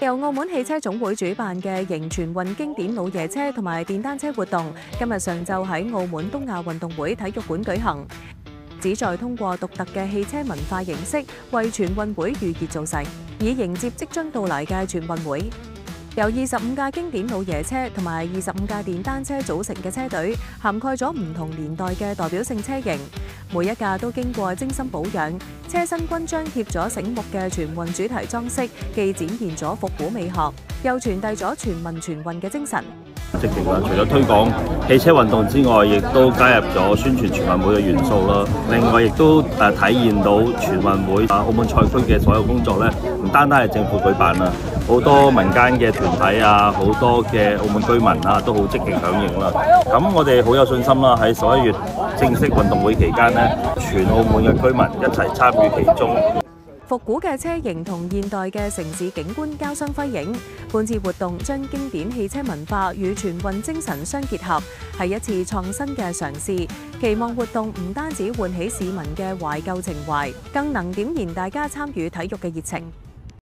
由澳門汽車總會主辦嘅迎全運經典老爺車同埋電單車活動，今日上晝喺澳門東亞運動會體育館舉行，旨在通過獨特嘅汽車文化形式，為全運會預熱造勢，以迎接即將到嚟嘅全運會。由25架經典老爺車同埋25架電單車組成嘅車隊，涵蓋咗唔同年代嘅代表性車型，每一架都經過精心保養，車身均張貼咗醒目嘅全運主題裝飾，既展現咗復古美學，又傳遞咗全民全運嘅精神。積極啦，除咗推廣汽車運動之外，亦都加入咗宣傳全運會嘅元素啦。另外，亦都體現到全運會澳門賽區嘅所有工作咧，唔單單係政府舉辦啦，好多民間嘅團體啊，好多嘅澳門居民啊，都好積極響應啦。咁我哋好有信心啦，喺11月正式運動會期間咧，全澳門嘅居民一齊參與其中。復古嘅車型同現代嘅城市景觀交相輝映，本次活動將經典汽車文化與全運精神相結合，係一次創新嘅嘗試。期望活動唔單止喚起市民嘅懷舊情懷，更能點燃大家參與體育嘅熱情。